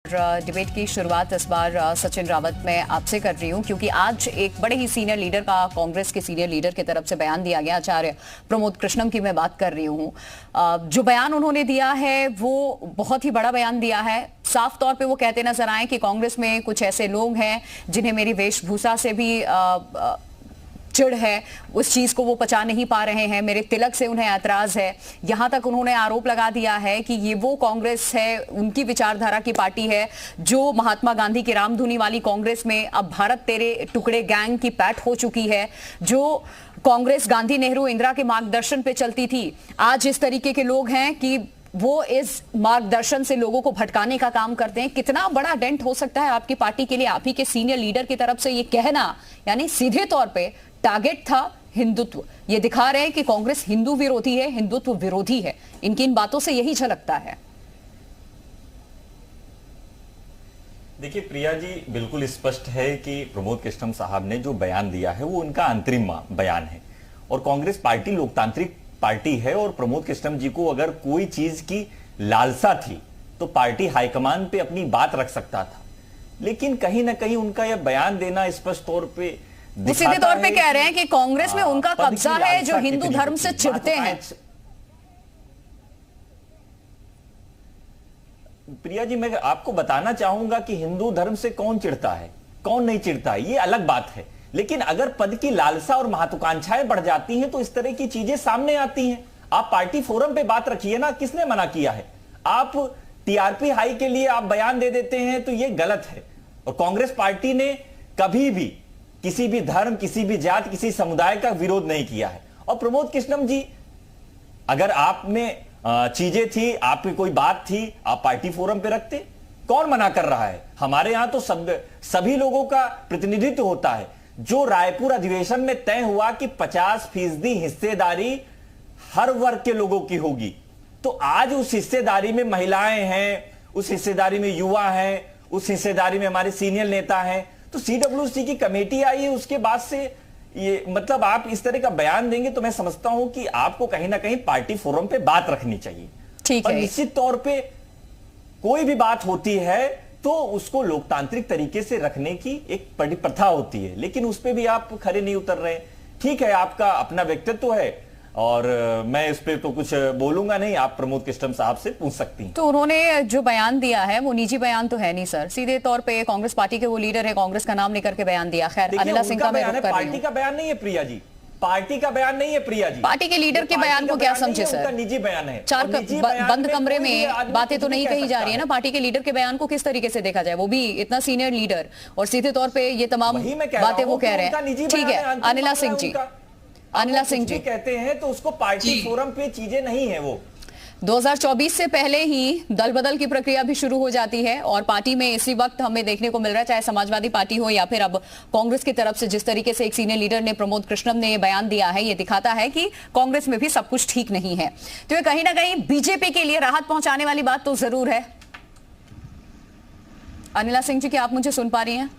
Debate की शुरुआत इस बार सचिन रावत मैं आपसे कर रही हूं क्योंकि आज एक बड़े ही सीनियर लीडर का कांग्रेस के सीनियर लीडर की तरफ से बयान दिया गया। आचार्य प्रमोद कृष्णम की मैं बात कर रही हूं। जो बयान उन्होंने दिया है वो बहुत ही बड़ा बयान दिया है। साफ तौर पे वो कहते नजर आए कि कांग्रेस में कुछ ऐसे लोग हैं जिन्हें मेरी वेशभूषा से भी चिढ़ है, उस चीज को वो पचा नहीं पा रहे हैं, मेरे तिलक से उन्हें ऐतराज है। यहां तक उन्होंने आरोप लगा दिया है कि ये वो कांग्रेस है, उनकी विचारधारा की पार्टी है जो महात्मा गांधी की रामधुनी वाली कांग्रेस में अब भारत तेरे टुकड़े गैंग की पैठ हो चुकी है। जो कांग्रेस गांधी नेहरू इंदिरा के मार्गदर्शन पे चलती थी, आज इस तरीके के लोग हैं कि वो इस मार्गदर्शन से लोगों को भटकाने का काम करते हैं। कितना बड़ा डेंट हो सकता है आपकी पार्टी के लिए? आप ही के सीनियर लीडर की तरफ से ये कहना, यानी सीधे तौर पे टारगेट था हिंदुत्व। ये दिखा रहे हैं कि कांग्रेस हिंदू विरोधी है, हिंदुत्व विरोधी है। इनकी इन बातों से यही झलकता है। देखिए प्रिया जी, बिल्कुल स्पष्ट है कि प्रमोद कृष्णम साहब ने जो बयान दिया है वो उनका अंतरिम बयान है और कांग्रेस पार्टी लोकतांत्रिक पार्टी है और प्रमोद कृष्णम जी को अगर कोई चीज की लालसा थी तो पार्टी हाईकमान पे अपनी बात रख सकता था, लेकिन कहीं ना कहीं उनका यह बयान देना स्पष्ट तौर पे सीधे तौर पे कह रहे हैं कि कांग्रेस में उनका कब्जा है जो हिंदू धर्म से चिढ़ते हैं। प्रिया जी, मैं आपको बताना चाहूंगा कि हिंदू धर्म से कौन चिढ़ता है, कौन नहीं चिढ़ता है, ये अलग बात है। लेकिन अगर पद की लालसा और महत्वाकांक्षाएं बढ़ जाती हैं तो इस तरह की चीजें सामने आती हैं। आप पार्टी फोरम पे बात रखिए ना, किसने मना किया है? आप टीआरपी हाई के लिए आप बयान दे देते हैं तो यह गलत है। और कांग्रेस पार्टी ने कभी भी किसी भी धर्म, किसी भी जात, किसी समुदाय का विरोध नहीं किया है। और प्रमोद कृष्णम जी, अगर आप में चीजें थी, आपकी कोई बात थी, आप पार्टी फोरम पे रखते, कौन मना कर रहा है? हमारे यहां तो सभी लोगों का प्रतिनिधित्व होता है। जो रायपुर अधिवेशन में तय हुआ कि 50% हिस्सेदारी हर वर्ग के लोगों की होगी, तो आज उस हिस्सेदारी में महिलाएं हैं, उस हिस्सेदारी में युवा हैं, उस हिस्सेदारी में हमारे सीनियर नेता हैं। तो सीडब्ल्यूसी की कमेटी आई है, उसके बाद से ये मतलब आप इस तरह का बयान देंगे तो मैं समझता हूं कि आपको कहीं ना कहीं पार्टी फोरम पे बात रखनी चाहिए। ठीक है। और निश्चित तौर पे कोई भी बात होती है तो उसको लोकतांत्रिक तरीके से रखने की एक बड़ी प्रथा होती है, लेकिन उस पर भी आप खरे नहीं उतर रहे। ठीक है, आपका अपना व्यक्तित्व है और मैं इस पे तो कुछ बोलूंगा नहीं, आप प्रमोद कृष्णम साहब से पूछ सकती हैं। तो उन्होंने जो बयान दिया है वो निजी बयान तो है नहीं सर, सीधे तौर पे कांग्रेस पार्टी के वो लीडर है, कांग्रेस का नाम लेकर के बयान दिया। खैर, अनिला सिंह का मैं रुख कर रही हूं। पार्टी का बयान नहीं है प्रिया जी, पार्टी का बयान नहीं है प्रिया जी। पार्टी के लीडर के बयान को क्या समझे सर? उनका निजी बयान है। चार बंद कमरे में बातें तो नहीं कही जा रही है ना। पार्टी के लीडर के बयान को किस तरीके से देखा जाए, वो भी इतना सीनियर लीडर, और सीधे तौर पे ये तमाम बातें वो कह रहे हैं। ठीक है, अनिला सिंह जी, अनिला सिंह जी कहते हैं तो उसको पार्टी फोरम पे चीजें नहीं है। वो 2024 से पहले ही दल बदल की प्रक्रिया भी शुरू हो जाती है और पार्टी में इसी वक्त हमें देखने को मिल रहा है, चाहे समाजवादी पार्टी हो या फिर अब कांग्रेस की तरफ से जिस तरीके से एक सीनियर लीडर ने, प्रमोद कृष्णम ने, बयान दिया है, ये दिखाता है कि कांग्रेस में भी सब कुछ ठीक नहीं है। तो ये कहीं ना कहीं बीजेपी के लिए राहत पहुंचाने वाली बात तो जरूर है। अनिला सिंह जी, क्या आप मुझे सुन पा रही हैं?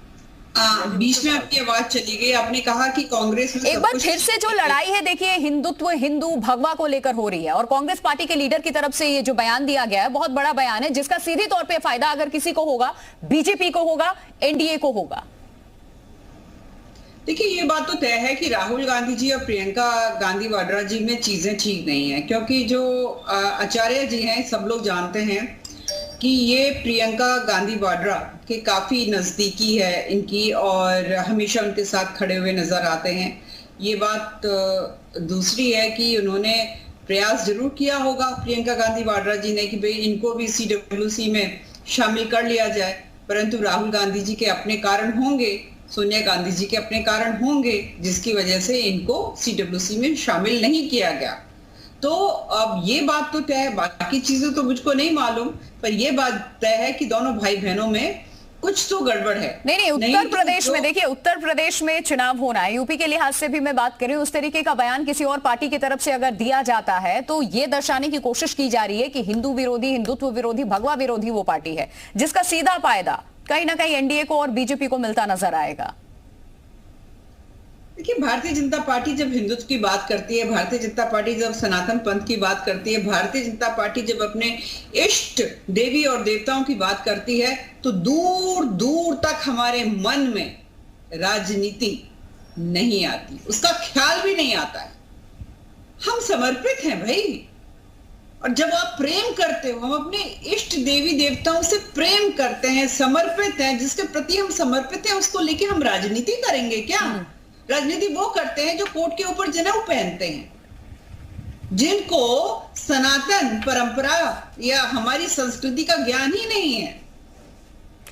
बीच में आपकी आवाज चली गई। आपने कहा कि कांग्रेस में एक बार फिर से जो लड़ाई है, देखिए हिंदुत्व, हिंदू भगवा को लेकर हो रही है और कांग्रेस पार्टी के लीडर की तरफ से ये जो बयान दिया गया है बहुत बड़ा बयान है, जिसका सीधे तौर पे फायदा अगर किसी को होगा, बीजेपी को होगा, एनडीए को होगा। देखिए, ये बात तो तय है कि राहुल गांधी जी और प्रियंका गांधी वाड्रा जी में चीजें ठीक नहीं है, क्योंकि जो आचार्य जी हैं, सब लोग जानते हैं कि ये प्रियंका गांधी वाड्रा के काफी नजदीकी है इनकी और हमेशा उनके साथ खड़े हुए नजर आते हैं। ये बात दूसरी है कि उन्होंने प्रयास जरूर किया होगा प्रियंका गांधी वाड्रा जी ने कि भाई इनको भी सीडब्ल्यूसी में शामिल कर लिया जाए, परंतु राहुल गांधी जी के अपने कारण होंगे, सोनिया गांधी जी के अपने कारण होंगे, जिसकी वजह से इनको सीडब्ल्यूसी में शामिल नहीं किया गया। तो अब ये बात तो तय है, बाकी चीजें तो मुझको नहीं मालूम, पर ये बात तय है कि दोनों भाई बहनों में कुछ तो गड़बड़ है। नहीं, उत्तर प्रदेश में देखिए, उत्तर प्रदेश में चुनाव होना है, यूपी के लिहाज से भी मैं बात करूं, उस तरीके का बयान किसी और पार्टी की तरफ से अगर दिया जाता है तो ये दर्शाने की कोशिश की जा रही है कि हिंदू विरोधी, हिंदुत्व विरोधी, भगवा विरोधी वो पार्टी है, जिसका सीधा फायदा कहीं ना कहीं एनडीए को और बीजेपी को मिलता नजर आएगा। देखिए, भारतीय जनता पार्टी जब हिंदुत्व की बात करती है, भारतीय जनता पार्टी जब सनातन पंथ की बात करती है, भारतीय जनता पार्टी जब अपने इष्ट देवी और देवताओं की बात करती है, तो दूर दूर तक हमारे मन में राजनीति नहीं आती, उसका ख्याल भी नहीं आता है। हम समर्पित हैं भाई, और जब आप प्रेम करते हो, हम अपने इष्ट देवी देवताओं से प्रेम करते हैं, समर्पित हैं, जिसके प्रति हम समर्पित हैं, उसको लेके हम राजनीति करेंगे क्या? राजनीति वो करते हैं जो कोट के ऊपर जनेऊ पहनते हैं, जिनको सनातन परंपरा या हमारी संस्कृति का ज्ञान ही नहीं है।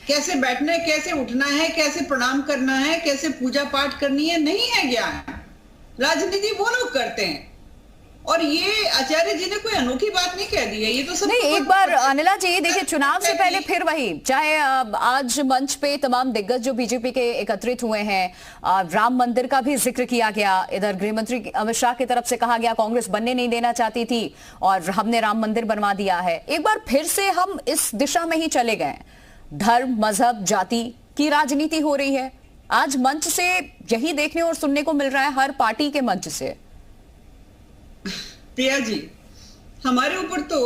कैसे बैठना है, कैसे उठना है, कैसे प्रणाम करना है, कैसे पूजा पाठ करनी है, नहीं है ज्ञान। राजनीति वो लोग करते हैं, और ये आचार्य जी ने कोई अनोखी बात नहीं कह दी है, ये तो सब नहीं। एक बार अनिला जी देखिए, चुनाव से पहले फिर वही, चाहे आज मंच पे तमाम दिग्गज जो बीजेपी के एकत्रित हुए हैं, राम मंदिर का भी जिक्र किया गया, इधर गृह मंत्री अमित शाह की तरफ से कहा गया कांग्रेस बनने नहीं देना चाहती थी और हमने राम मंदिर बनवा दिया है। एक बार फिर से हम इस दिशा में ही चले गए, धर्म मजहब जाति की राजनीति हो रही है। आज मंच से यही देखने और सुनने को मिल रहा है, हर पार्टी के मंच से। प्रिया जी, हमारे ऊपर तो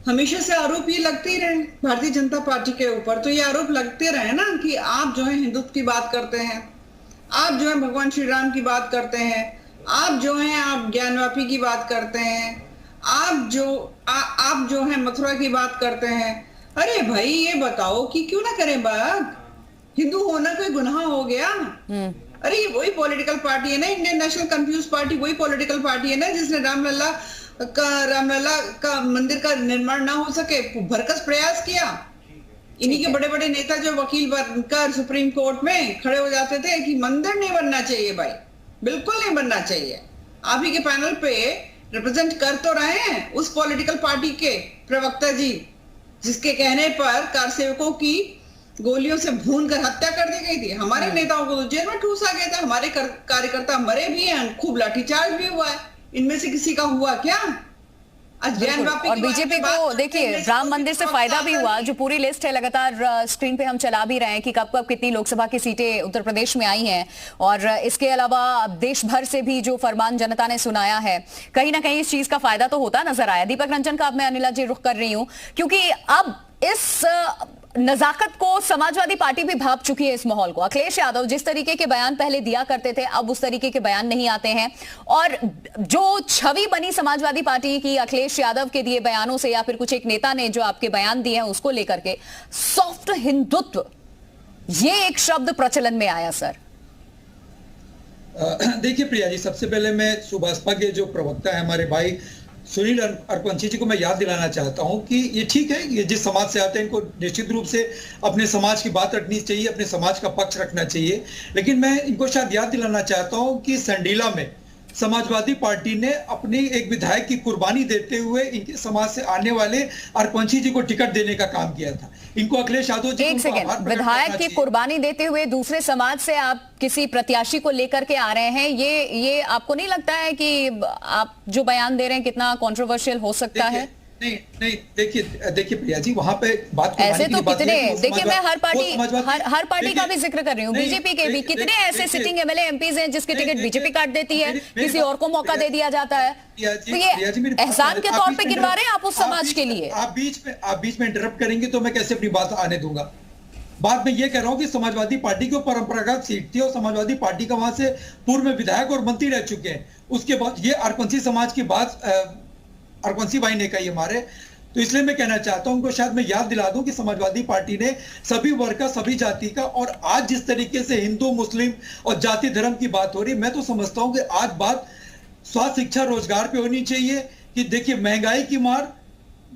हमेशा से आरोप ये लगते ही रहे, भारतीय जनता पार्टी के ऊपर तो ये आरोप लगते रहे ना कि आप जो है हिंदुत्व की बात करते हैं, आप जो है भगवान श्री राम की बात करते हैं, आप जो है आप ज्ञानवापी की बात करते हैं, आप जो है मथुरा की बात करते हैं। अरे भाई, ये बताओ कि क्यों ना करें बात? हिंदू होना कोई गुनाह हो गया? अरे ये वही पॉलिटिकल पार्टी है ना, इंडियन नेशनल कंफ्यूज पार्टी, वही पॉलिटिकल पार्टी है ना जिसने रामलला का मंदिर का निर्माण ना हो सके भरकस प्रयास किया। इन्हीं के बड़े बड़े नेता जो वकील बनकर सुप्रीम कोर्ट में खड़े हो जाते थे कि मंदिर नहीं बनना चाहिए भाई, बिल्कुल नहीं बनना चाहिए। आप ही के पैनल पे रिप्रेजेंट कर तो रहे हैं उस पॉलिटिकल पार्टी के प्रवक्ता जी, जिसके कहने पर कार सेवकों की गोलियों से भून कर हत्या कर दी गई थी। हमारे नेताओं को तो जेल में ठूसा गया था, हमारे कार्यकर्ता मरे भी हैं, खूब लाठीचार्ज भी हुआ है। इनमें से किसी का हुआ क्या? और बीजेपी को देखिए राम मंदिर से फायदा भी हुआ, जो पूरी लिस्ट है लगातार स्क्रीन पे हम चला भी रहे हैं कि कब कब कितनी लोकसभा की सीटें उत्तर प्रदेश में आई हैं, और इसके अलावा देश भर से भी जो फरमान जनता ने सुनाया है, कहीं ना कहीं इस चीज का फायदा तो होता नजर आया। दीपक रंजन का अब मैं अनिला जी रुख कर रही हूं, क्योंकि अब इस नजाकत को समाजवादी पार्टी भी भाप चुकी है, इस माहौल को। अखिलेश यादव जिस तरीके के बयान पहले दिया करते थे, अब उस तरीके के बयान नहीं आते हैं, और जो छवि बनी समाजवादी पार्टी की अखिलेश यादव के दिए बयानों से, या फिर कुछ एक नेता ने जो आपके बयान दिए हैं उसको लेकर के, सॉफ्ट हिंदुत्व, ये एक शब्द प्रचलन में आया सर। देखिए प्रिया जी, सबसे पहले मैं सुभाषपा के जो प्रवक्ता है हमारे भाई सुनील अरपंची जी को मैं याद दिलाना चाहता हूं कि ये ठीक है, ये जिस समाज से आते हैं इनको निश्चित रूप से अपने समाज की बात रखनी चाहिए, अपने समाज का पक्ष रखना चाहिए। लेकिन मैं इनको शायद याद दिलाना चाहता हूं कि संडीला में समाजवादी पार्टी ने अपनी एक विधायक की कुर्बानी देते हुए इनके समाज से आने वाले अरपंची जी को टिकट देने का काम किया था। इनको अखिलेश यादव जी, एक सेकंड, विधायक की कुर्बानी देते हुए दूसरे समाज से आप किसी प्रत्याशी को लेकर के आ रहे हैं, ये आपको नहीं लगता है कि आप जो बयान दे रहे हैं कितना कंट्रोवर्शियल हो सकता है? नहीं, देखिए प्रिया जी, वहां पे बात ऐसे तो कितने, देखिए मैं हर पार्टी का भी जिक्र कर रही हूँ, बीजेपी के भी कितने ऐसे सिटिंग एमएलए एमपीज हैं जिसके टिकट बीजेपी काट देती है, किसी और को मौका दे दिया जाता है, तो ये एहसान के तौर पे गिरवा रहे हैं आप उस समाज के लिए। आप बीच में इंटरप्ट करेंगे तो मैं कैसे अपनी बात आने दूंगा? बात मैं ये कह रहा हूं कि समाजवादी पार्टी की परंपरागत सीट थी और समाजवादी पार्टी का वहां से पूर्व में विधायक और मंत्री रह चुके हैं। उसके बाद ये अरपंची समाज की बात अरपंची भाई ने कही हमारे, तो इसलिए मैं कहना चाहता हूं उनको शायद मैं याद दिला दूं कि समाजवादी पार्टी ने सभी वर्ग का, सभी जाति का, और आज जिस तरीके से हिंदू मुस्लिम और जाति धर्म की बात हो रही, मैं तो समझता हूं कि आज बात स्वास्थ्य शिक्षा रोजगार पे होनी चाहिए। कि देखिए महंगाई की मार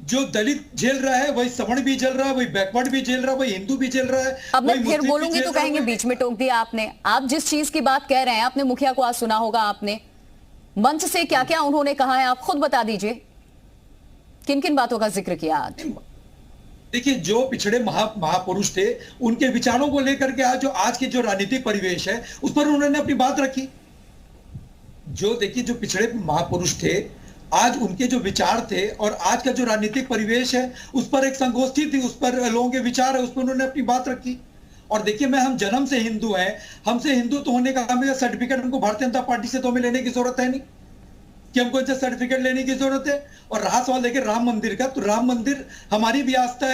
जो दलित झेल रहा है, वही सवर्ण भी झेल रहा है, वही बैकवर्ड भी झेल रहा है, वही हिंदू भी झेल रहा है। अब मैं फिर बोलूंगी तो कहेंगे बीच में टोक दिया आपने। आप जिस चीज की बात कह रहे हैं, आपने मुखिया को आज सुना होगा, आपने मंच से क्या क्या उन्होंने कहा है, आप खुद बता दीजिए किन किन बातों का जिक्र किया आज? देखिए, जो पिछड़े महापुरुष थे उनके विचारों को लेकर के आज के जो राजनीतिक परिवेश है उस पर उन्होंने अपनी बात रखी। जो देखिए, जो पिछड़े महापुरुष थे, आज उनके जो विचार थे और आज का जो राजनीतिक परिवेश है उस पर एक संगोष्ठी थी, उस पर लोगों के विचार है, उस पर उन्होंने अपनी बात रखी। और देखिए मैं हम जन्म से हिंदू हैं, हमसे हिंदुत्व होने का हमें सर्टिफिकेट हमको भारतीय जनता पार्टी से तो हमें लेने की जरूरत है नहीं कि हमको इनसे सर्टिफिकेट लेने की जरूरत है। और रहा सवाल देखिए राम मंदिर का, तो राम मंदिर हमारी भी आस्था है।